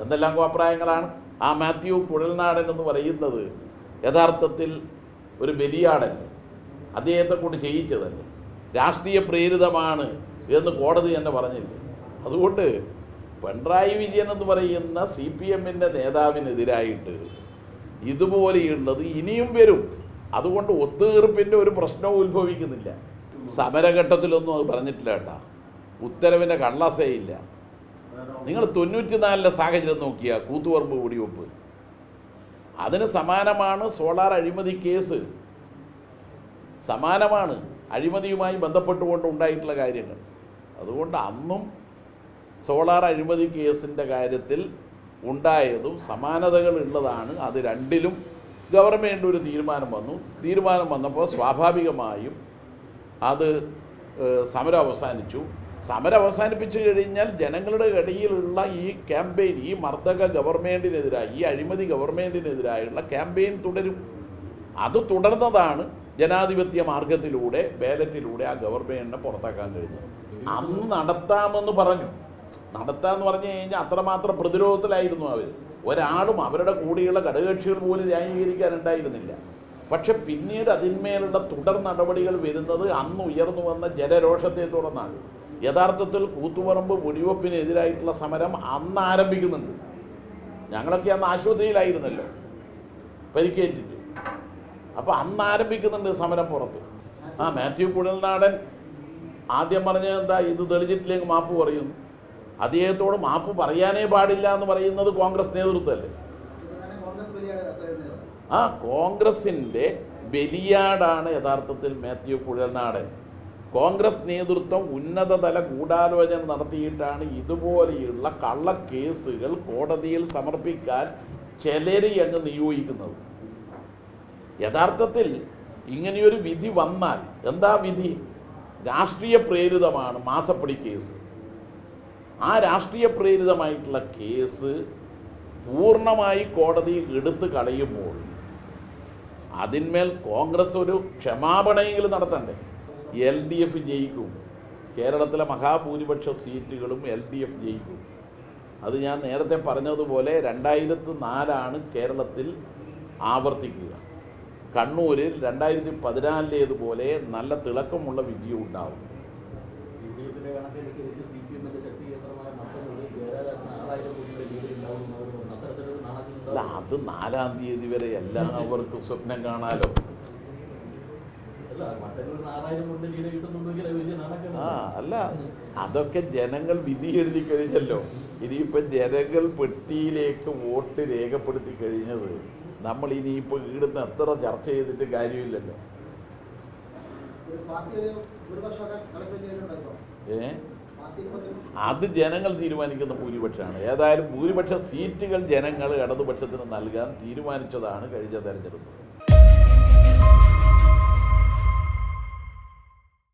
എന്തെല്ലാം അഭിപ്രായങ്ങളാണ്. ആ മാത്യു കുഴൽനാടൻ എന്ന് പറയുന്നത് യഥാർത്ഥത്തിൽ ഒരു ബലിയാടല്ലേ, അദ്ദേഹത്തെ കൊണ്ട് ചെയ്യിച്ചതല്ലേ, രാഷ്ട്രീയ പ്രേരിതമാണ് എന്ന് കോടതി തന്നെ പറഞ്ഞില്ലേ. അതുകൊണ്ട് പിണറായി വിജയൻ എന്ന് പറയുന്ന CPM-ൻ്റെ നേതാവിനെതിരായിട്ട് ഇതുപോലെയുള്ളത് ഇനിയും വരും. അതുകൊണ്ട് ഒത്തുതീർപ്പിൻ്റെ ഒരു പ്രശ്നവും ഉത്ഭവിക്കുന്നില്ല. സമരഘട്ടത്തിലൊന്നും അത് പറഞ്ഞിട്ടില്ല കേട്ടാ. ഉത്തരവിൻ്റെ കള്ളസയില്ല. നിങ്ങൾ 94-ലെ സാഹചര്യം നോക്കിയാൽ കൂത്തുപറമ്പ് വെടിവെപ്പ് അതിന് സമാനമാണ്. സോളാർ അഴിമതി കേസ് സമാനമാണ്, അഴിമതിയുമായി ബന്ധപ്പെട്ടുകൊണ്ട് ഉണ്ടായിട്ടുള്ള കാര്യങ്ങൾ. അതുകൊണ്ട് അന്നും സോളാർ അഴിമതി കേസിൻ്റെ കാര്യത്തിൽ ഉണ്ടായതും സമാനതകൾ ഉള്ളതാണ്. അത് രണ്ടിലും ഗവൺമെൻറ് ഒരു തീരുമാനം വന്നപ്പോൾ സ്വാഭാവികമായും അത് സമരം അവസാനിച്ചു. സമരം അവസാനിപ്പിച്ചു കഴിഞ്ഞാൽ ജനങ്ങളുടെ ഇടയിലുള്ള ഈ ക്യാമ്പയിൻ, ഈ മർദ്ദക ഗവൺമെൻറ്റിനെതിരായി, ഈ അഴിമതി ഗവൺമെൻറ്റിനെതിരായുള്ള ക്യാമ്പയിൻ തുടരും. അത് തുടർന്നതാണ് ജനാധിപത്യ മാർഗത്തിലൂടെ ബാലറ്റിലൂടെ ആ ഗവൺമെൻറ്റിനെ പുറത്താക്കാൻ കഴിഞ്ഞത്. അന്ന് നടത്താമെന്ന് പറഞ്ഞു കഴിഞ്ഞാൽ അത്രമാത്രം പ്രതിരോധത്തിലായിരുന്നു അവർ. ഒരാളും അവരുടെ കൂടെയുള്ള ഘടകകക്ഷികൾ പോലും ന്യായീകരിക്കാനുണ്ടായിരുന്നില്ല. പക്ഷെ പിന്നീട് അതിന്മേലുള്ള തുടർ നടപടികൾ വരുന്നത് അന്ന് ഉയർന്നു വന്ന ജനരോഷത്തെ തുടർന്നാണ്. യഥാർത്ഥത്തിൽ കൂത്തുപറമ്പ് വെടിവെപ്പിനെതിരായിട്ടുള്ള സമരം അന്ന് ആരംഭിക്കുന്നുണ്ട്. ഞങ്ങളൊക്കെ അന്ന് ആശുപത്രിയിലായിരുന്നല്ലോ പരിക്കേറ്റിട്ട്. അപ്പോൾ അന്ന് ആരംഭിക്കുന്നുണ്ട് സമരം പുറത്ത്. മാത്യു കുഴൽനാടൻ ആദ്യം പറഞ്ഞത് എന്താ, ഇത് തെളിഞ്ഞിട്ടില്ലെങ്കിൽ മാപ്പ് പറയുന്നു. അദ്ദേഹത്തോട് മാപ്പ് പറയാനേ പാടില്ല എന്ന് പറയുന്നത് കോൺഗ്രസ് നേതൃത്വമല്ലേ? കോൺഗ്രസിൻ്റെ ബലിയാടാണ് യഥാർത്ഥത്തിൽ മാത്യു കുഴൽനാടൻ. കോൺഗ്രസ് നേതൃത്വം ഉന്നതതല ഗൂഢാലോചന നടത്തിയിട്ടാണ് ഇതുപോലെയുള്ള കള്ളക്കേസുകൾ കോടതിയിൽ സമർപ്പിക്കാൻ ചിലരെ അങ്ങ് നിയോഗിക്കുന്നത്. യഥാർത്ഥത്തിൽ ഇങ്ങനെയൊരു വിധി വന്നാൽ എന്താ വിധി? രാഷ്ട്രീയ പ്രേരിതമാണ് മാസപ്പടി കേസ്. ആ രാഷ്ട്രീയ പ്രേരിതമായിട്ടുള്ള കേസ് പൂർണ്ണമായി കോടതിയിൽ എടുത്തു കളയുമ്പോൾ അതിന്മേൽ കോൺഗ്രസ് ഒരു ക്ഷമാപണമെങ്കിലും നടത്തണ്ടേ? LDF ജയിക്കും. കേരളത്തിലെ മഹാഭൂരിപക്ഷ സീറ്റുകളും LDF ജയിക്കും. അത് ഞാൻ നേരത്തെ പറഞ്ഞതുപോലെ 2004 കേരളത്തിൽ ആവർത്തിക്കുക. കണ്ണൂരിൽ 2014 നല്ല തിളക്കമുള്ള വിജയം ഉണ്ടാവും. അത് 4-ാം തീയതി വരെ എല്ലാവർക്കും സ്വപ്നം കാണാലോ. അല്ല, അതൊക്കെ ജനങ്ങൾ വിധി എഴുതി കഴിഞ്ഞല്ലോ. ഇനിയിപ്പോൾ ജനങ്ങൾ പെട്ടിയിലേക്ക് വോട്ട് രേഖപ്പെടുത്തി കഴിഞ്ഞത് നമ്മൾ ഇനിയിപ്പോൾ ഇവിടുന്ന് എത്ര ചർച്ച ചെയ്തിട്ട് കാര്യമില്ലല്ലോ. അത് ജനങ്ങൾ തീരുമാനിക്കുന്ന ഭൂരിപക്ഷമാണ്. ഏതായാലും ഭൂരിപക്ഷ സീറ്റുകൾ ജനങ്ങൾ ഇടതുപക്ഷത്തിന് നൽകാൻ തീരുമാനിച്ചതാണ് കഴിഞ്ഞ തെരഞ്ഞെടുപ്പ്.